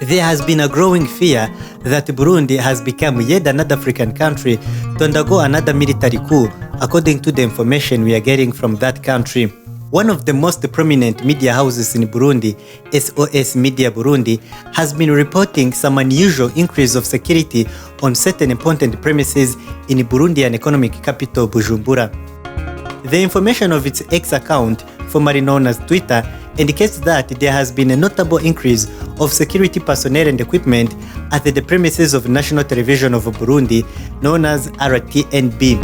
There has been a growing fear that Burundi has become yet another African country to undergo another military coup, according to the information we are getting from that country. One of the most prominent media houses in Burundi, SOS Media Burundi, has been reporting some unusual increase of security on certain important premises in Burundian economic capital Bujumbura. The information of its X account, formerly known as Twitter, indicates that there has been a notable increase of security personnel and equipment at the premises of National Television of Burundi, known as RTNB.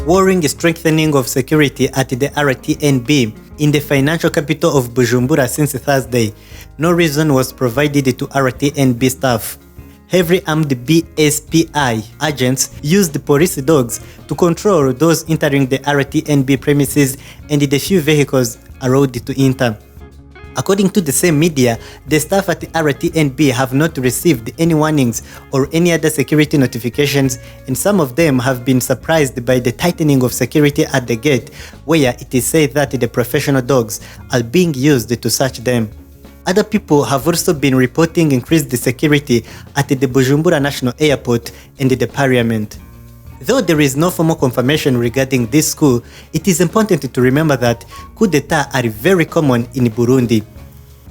Worrying strengthening of security at the RTNB in the financial capital of Bujumbura since Thursday. No reason was provided to RTNB staff. Heavily armed BSPI agents used police dogs to control those entering the RTNB premises and the few vehicles allowed to enter. According to the same media, the staff at the RTNB have not received any warnings or any other security notifications, and some of them have been surprised by the tightening of security at the gate, where it is said that the professional dogs are being used to search them. Other people have also been reporting increased security at the Bujumbura National Airport and the Parliament. Though there is no formal confirmation regarding this coup, it is important to remember that coups d'etat are very common in Burundi.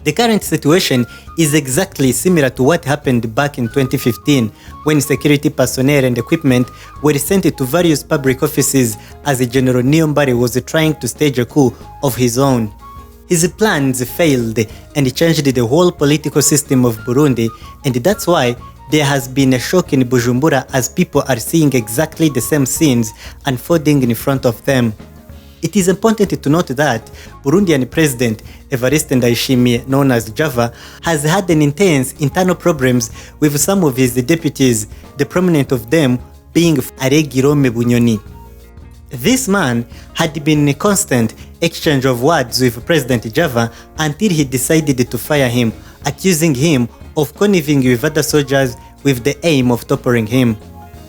The current situation is exactly similar to what happened back in 2015 when security personnel and equipment were sent to various public offices as General Niyombare was trying to stage a coup of his own. His plans failed and changed the whole political system of Burundi, and that's why there has been a shock in Bujumbura as people are seeing exactly the same scenes unfolding in front of them. It is important to note that Burundian President Evariste Ndayishimiye, known as Java, has had an intense internal problems with some of his deputies, the prominent of them being Aregirome Bunyoni. This man had been in a constant exchange of words with President Java until he decided to fire him, accusing him of conniving with other soldiers with the aim of toppling him.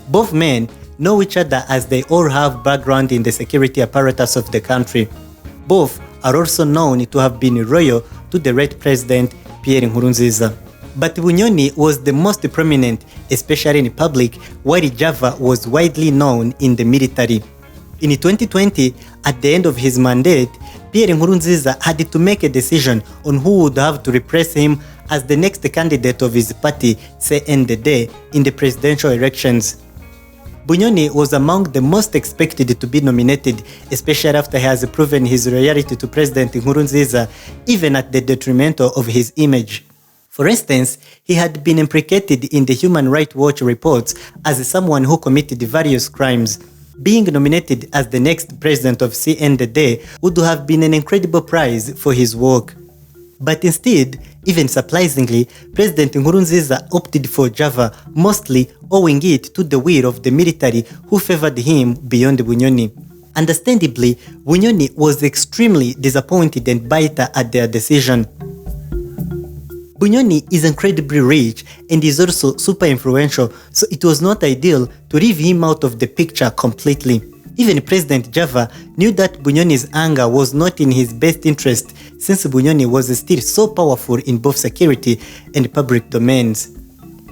Both men know each other as they all have background in the security apparatus of the country. Both are also known to have been loyal to the late President Pierre Nkurunziza. But Bunyoni was the most prominent, especially in public, while Java was widely known in the military. In 2020, at the end of his mandate, Pierre Nkurunziza had to make a decision on who would have to replace him as the next candidate of his party, CNDD, in the presidential elections. Bunyoni was among the most expected to be nominated, especially after he has proven his loyalty to President Nkurunziza, even at the detriment of his image. For instance, he had been implicated in the Human Rights Watch reports as someone who committed various crimes. Being nominated as the next president of CNDD would have been an incredible prize for his work. But instead, even surprisingly, President Nkurunziza opted for Java, mostly owing it to the will of the military who favored him beyond Bunyoni. Understandably, Bunyoni was extremely disappointed and bitter at their decision. Bunyoni is incredibly rich and is also super influential, so it was not ideal to leave him out of the picture completely. Even President Java knew that Bunyoni's anger was not in his best interest, since Bunyoni was still so powerful in both security and public domains.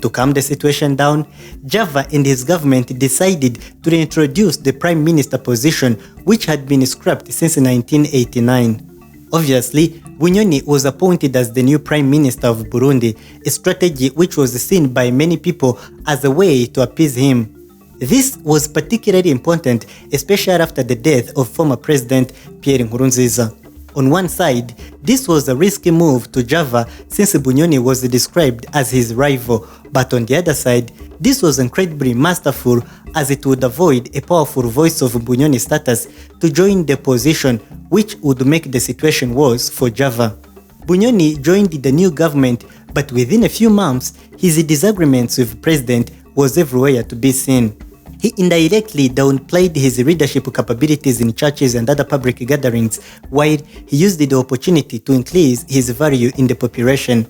To calm the situation down, Java and his government decided to reintroduce the prime minister position, which had been scrapped since 1989. Obviously, Bunyoni was appointed as the new Prime Minister of Burundi, a strategy which was seen by many people as a way to appease him. This was particularly important, especially after the death of former President Pierre Nkurunziza. On one side, this was a risky move to Java since Bunyoni was described as his rival, but on the other side, this was incredibly masterful as it would avoid a powerful voice of Bunyoni's status to join the opposition, which would make the situation worse for Java. Bunyoni joined the new government, but within a few months, his disagreements with President was everywhere to be seen. He indirectly downplayed his leadership capabilities in churches and other public gatherings, while he used the opportunity to increase his value in the population.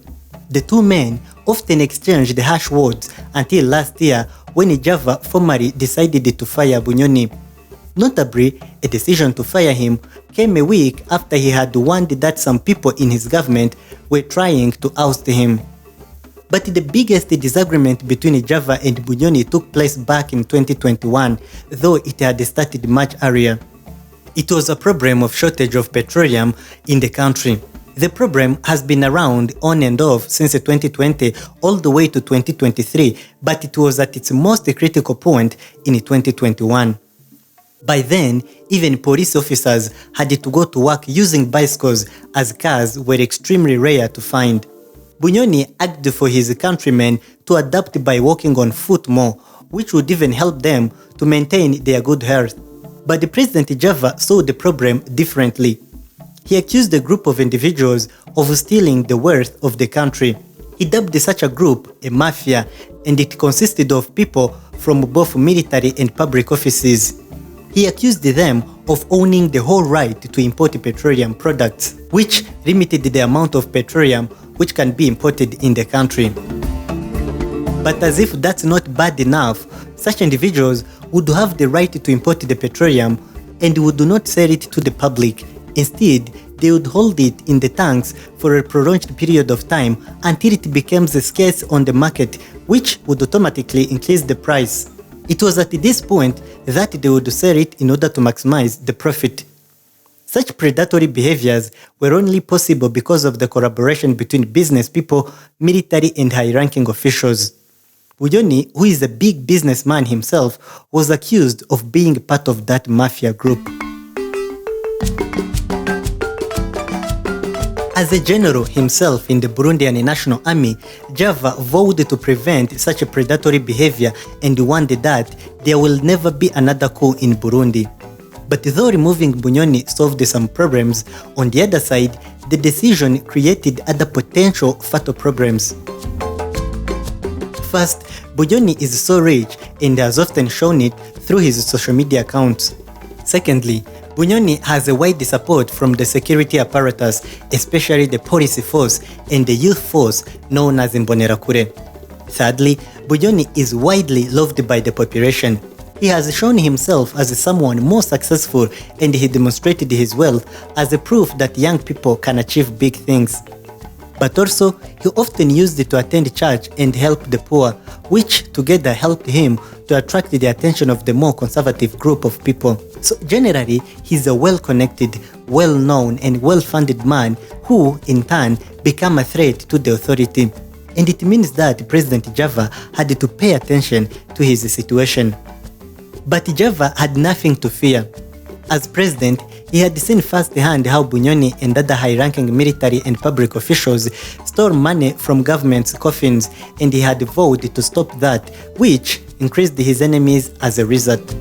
The two men often exchanged harsh words until last year when Java formally decided to fire Bunyoni. Notably, a decision to fire him came a week after he had warned that some people in his government were trying to oust him. But the biggest disagreement between Java and Bunyoni took place back in 2021, though it had started much earlier. It was a problem of shortage of petroleum in the country. The problem has been around on and off since 2020 all the way to 2023, but it was at its most critical point in 2021. By then, even police officers had to go to work using bicycles as cars were extremely rare to find. Bunyoni urged for his countrymen to adapt by walking on foot more, which would even help them to maintain their good health. But the President Java saw the problem differently. He accused a group of individuals of stealing the wealth of the country. He dubbed such a group a mafia, and it consisted of people from both military and public offices. He accused them of owning the whole right to import petroleum products, which limited the amount of petroleum which can be imported in the country. But as if that's not bad enough, such individuals would have the right to import the petroleum and would not sell it to the public. Instead, they would hold it in the tanks for a prolonged period of time until it becomes scarce on the market, which would automatically increase the price. It was at this point that they would sell it in order to maximize the profit. Such predatory behaviors were only possible because of the collaboration between business people, military and high-ranking officials. Bunyoni, who is a big businessman himself, was accused of being part of that mafia group. As a general himself in the Burundian National Army, Java vowed to prevent such a predatory behavior and warned that there will never be another coup in Burundi. But though removing Bunyoni solved some problems, on the other side, the decision created other potential fatal problems. First, Bunyoni is so rich and has often shown it through his social media accounts. Secondly, Bunyoni has a wide support from the security apparatus, especially the police force and the youth force known as Imbonerakure. Thirdly, Bunyoni is widely loved by the population. He has shown himself as someone more successful, and he demonstrated his wealth as a proof that young people can achieve big things. But also, he often used it to attend church and help the poor, which together helped him to attract the attention of the more conservative group of people. So generally, he's a well-connected, well-known and well-funded man who, in turn, became a threat to the authority. And it means that President Java had to pay attention to his situation. But Java had nothing to fear. As president, he had seen firsthand how Bunyoni and other high-ranking military and public officials stole money from government's coffins, and he had vowed to stop that, which increased his enemies as a result.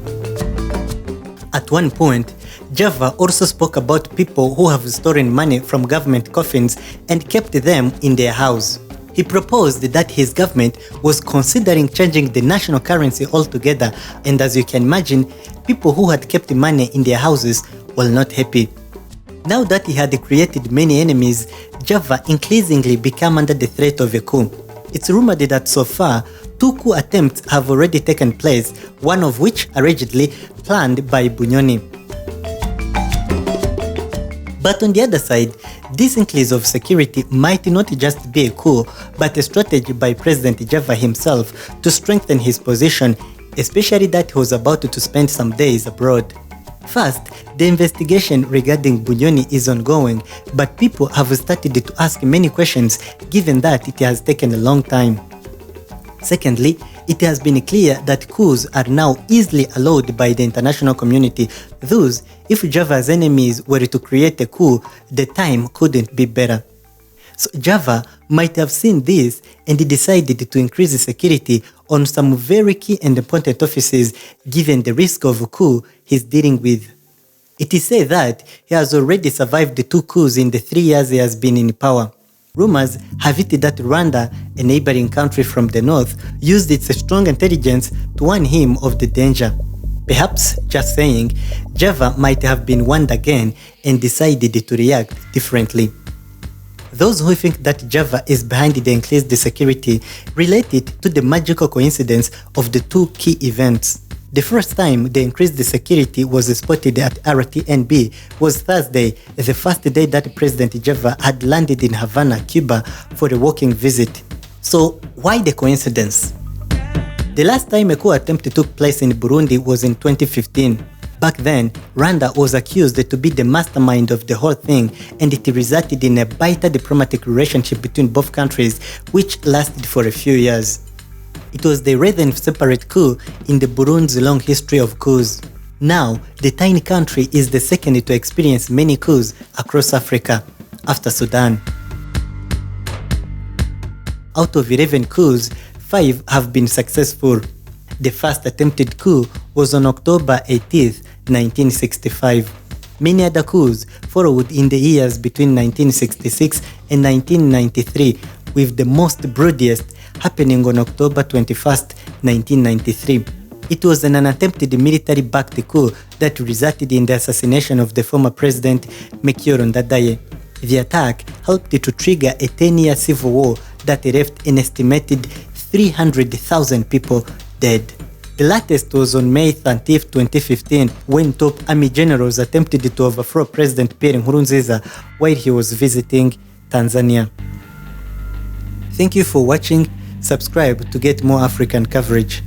At one point, Java also spoke about people who have stolen money from government coffins and kept them in their house. He proposed that his government was considering changing the national currency altogether, and as you can imagine, people who had kept money in their houses were not happy. Now that he had created many enemies, Java increasingly became under the threat of a coup. It's rumored that so far, 2 coup attempts have already taken place, one of which allegedly planned by Bunyoni. But on the other side, this increase of security might not just be a coup, but a strategy by President Java himself to strengthen his position, especially that he was about to spend some days abroad. First, the investigation regarding Bunyoni is ongoing, but people have started to ask many questions given that it has taken a long time. Secondly, it has been clear that coups are now easily allowed by the international community. Thus, if Java's enemies were to create a coup, the time couldn't be better. So Java might have seen this and decided to increase security on some very key and important offices given the risk of a coup he's dealing with. It is said that he has already survived the 2 coups in the 3 years he has been in power. Rumors have it that Rwanda, a neighboring country from the north, used its strong intelligence to warn him of the danger. Perhaps, just saying, Java might have been warned again and decided to react differently. Those who think that Java is behind the increased security relate it to the magical coincidence of the 2 key events. The first time the increased security was spotted at RTNB was Thursday, the first day that President Java had landed in Havana, Cuba for a working visit. So why the coincidence? The last time a coup attempt took place in Burundi was in 2015. Back then, Rwanda was accused to be the mastermind of the whole thing, and it resulted in a bitter diplomatic relationship between both countries, which lasted for a few years. It was the rather separate coup in the Burundi's long history of coups. Now, the tiny country is the second to experience many coups across Africa, after Sudan. Out of 11 coups, 5 have been successful. The first attempted coup was on October 18, 1965. Many other coups followed in the years between 1966 and 1993, with the most bloodiest happening on October 21, 1993. It was an unattempted military-backed coup that resulted in the assassination of the former president Melchior Ndadaye. The attack helped to trigger a 10-year civil war that left an estimated 300,000 people dead. The latest was on May 30, 2015, when top army generals attempted to overthrow President Pierre Nkurunziza while he was visiting Tanzania. Thank you for watching. Subscribe to get more African coverage.